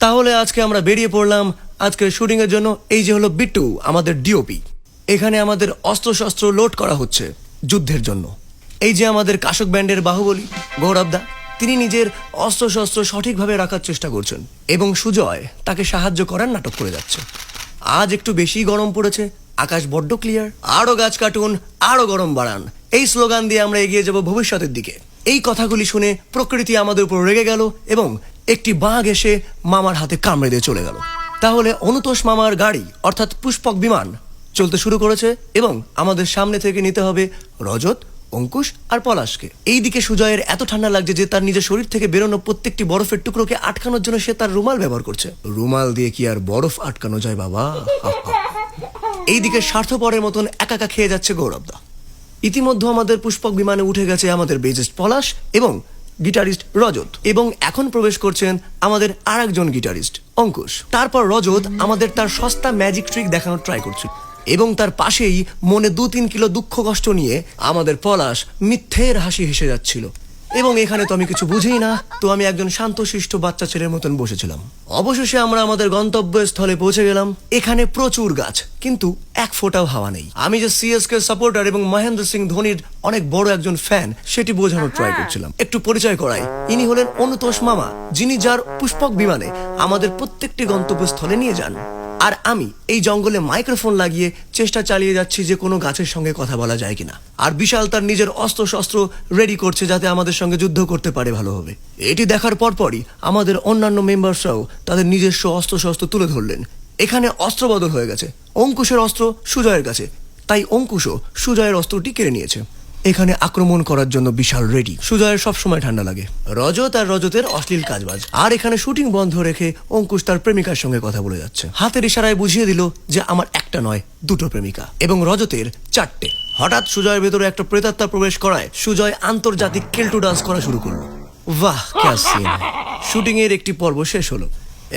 তাহলে আজকে আমরা বেরিয়ে পড়লাম আজকের শুটিং এর জন্য। এই যে হলো বিট্টু, আমাদের ডিওপি। এখানে আমাদের অস্ত্রশস্ত্র লোড করা হচ্ছে যুদ্ধের জন্য। এই যে আমাদের কাশক ব্যান্ডের বাহুবলী গৌরবদা, তিনি নিজের অস্ত্রশস্ত্র সঠিকভাবে রাখার চেষ্টা করছেন এবং সুজয় তাকে সাহায্য করার নাটক করে যাচ্ছে। আজ একটু বেশি গরম পড়েছে, আকাশ বড্ড ক্লিয়ার। আরো গাছ কাটুন, আরো গরম বাড়ান, এই স্লোগান দিয়ে আমরা এগিয়ে যাব ভবিষ্যতের দিকে। এই কথাগুলি শুনে প্রকৃতি আমাদের উপর রেগে গেল এবং একটি বাঘ এসে মামার হাতে কামড়ে দিয়ে চলে গেল। তাহলে অনুতোষ মামার গাড়ি অর্থাৎ পুষ্পক বিমান চলতে শুরু করেছে এবং আমাদের সামনে থেকে নিতে হবে রজত, অঙ্কুশ আর পলাশকে। এইদিকে সুজয়ের এত ঠান্ডা লাগছে যে তার নিজের শরীর থেকে বেরোনো প্রত্যেকটি বরফের টুকরোকে আটকানোর জন্য সে তার রুমাল ব্যবহার করছে। রুমাল দিয়ে কি আর বরফ আটকানো যায় বাবা? এইদিকে স্বার্থপরের মতন একা খেয়ে যাচ্ছে গৌরবদা। ইতিমধ্যে আমাদের পুষ্পক বিমানে উঠে গেছে আমাদের বেজিস্ট পলাশ এবং গিটারিস্ট রজত, এবং এখন প্রবেশ করছেন আমাদের আরেকজন গিটারিস্ট অঙ্কুশ। তারপর রজত আমাদের তার সস্তা ম্যাজিক ট্রিক দেখানোর ট্রাই করছে এবং তার পাশেই মনে 2-3 কিলো দুঃখ কষ্ট নিয়ে আমাদের পলাশ মিথ্যের হাসি হেসে যাচ্ছিল। এবং এখানে তো আমি কিছু বুঝিই না, তো আমি একজন শান্তশিষ্ট বাচ্চা ছেলের মতন বসেছিলাম। অবশেষে আমরা আমাদের গন্তব্যস্থলে পৌঁছে গেলাম। এখানে প্রচুর গাছ, কিন্তু এক ফোঁটাও হাওয়া নেই। আমি যে সিএসকে সাপোর্টার এবং মহেন্দ্র সিং ধোনির অনেক বড় একজন ফ্যান, সেটি বোঝানোর ট্রাই করছিলাম। একটু পরিচয় করাই, ইনি হলেন অনুতোষ মামা, যিনি যার পুষ্পক বিমানে আমাদের প্রত্যেকটি গন্তব্যস্থলে নিয়ে যান। আর আমি এই জঙ্গলে মাইক্রোফোন লাগিয়ে চেষ্টা চালিয়ে যাচ্ছি যে কোনো গাছের সঙ্গে কথা বলা যায় কিনা। আর বিশাল তার নিজের অস্ত্রশস্ত্র রেডি করছে যাতে আমাদের সঙ্গে যুদ্ধ করতে পারে ভালোভাবে। এটি দেখার পরপরই আমাদের অন্যান্য মেম্বারসরাও তাদের নিজস্ব অস্ত্রশস্ত্র তুলে ধরলেন। এখানে অস্ত্র বদল হয়ে গেছে, অঙ্কুশের অস্ত্র সুজয়ের কাছে, তাই অঙ্কুশও সুজয়ের অস্ত্রটি কেড়ে নিয়েছে। এখানে আক্রমণ করার জন্য বিশাল রেডি। সুজয়ের সবসময় ঠান্ডা লাগে। রজত আর রজতের অশ্লীল কাজবাজ। আর এখানে শুটিং বন্ধ রেখে অঙ্কুশ তার প্রেমিকার সঙ্গে কথা বলে যাচ্ছে। হাতের ইশারায় বুঝিয়ে দিল যে আমার একটা নয়, দুটো প্রেমিকা, এবং রজতের 4টে। হঠাৎ সুজয়ের ভেতরে একটা প্রেতাত্মা প্রবেশ করায় সুজয় আন্তর্জাতিক কেল্টু ডান্স করা শুরু করলো। বাহ, ক্যা সিন! শুটিং এর একটি পর্ব শেষ হলো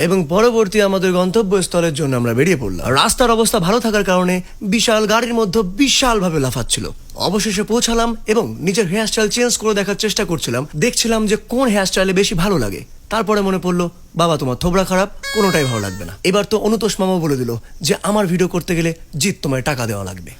এবং পরবর্তী আমাদের গন্তব্যস্থলের জন্য আমরা বেরিয়ে পড়লাম। রাস্তার অবস্থা ভালো থাকার কারণে বিশাল গাড়ির মধ্যে বিশালভাবে লাফাচ্ছিল। অবশেষে পৌঁছালাম এবং নিজের হেয়ারস্টাইল চেঞ্জ করে দেখার চেষ্টা করছিলাম। দেখছিলাম যে কোন হেয়ারস্টাইলে বেশি ভালো লাগে। তারপরে মনে পড়লো, বাবা তোমার থোবরা খারাপ, কোনোটাই ভালো লাগবে না। এবার তো অনুতোষ মামা বলে দিল যে আমার ভিডিও করতে গেলে জিৎ তোমায় টাকা দেওয়া লাগবে।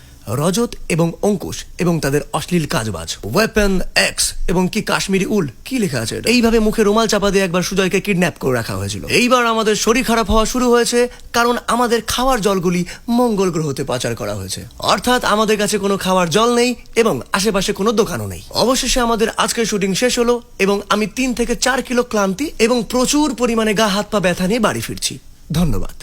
রজত এবং অঙ্কুশ এবং তাদের অশ্লীল কাজবাজ, ওয়েপন এক্স এবং কি কাশ্মীরি উল, কি লেখা আছে এইভাবে মুখে রুমাল চাপা দিয়ে একবার সুজয়কে কিডন্যাপ করে রাখা হয়েছিল। এইবার আমাদের শরীর খারাপ হওয়া শুরু হয়েছে, কারণ আমাদের খাওয়ার জলগুলি মঙ্গল গ্রহতে পাচার করা হয়েছে। অর্থাৎ আমাদের কাছে কোনো খাওয়ার জল নেই এবং আশেপাশে কোনো দোকানও নেই। অবশেষে আমাদের আজকের শুটিং শেষ হলো এবং আমি 3 থেকে 4 কিলো ক্লান্তি এবং প্রচুর পরিমাণে গা হাত পা ব্যথা নিয়ে বাড়ি ফিরছি। ধন্যবাদ।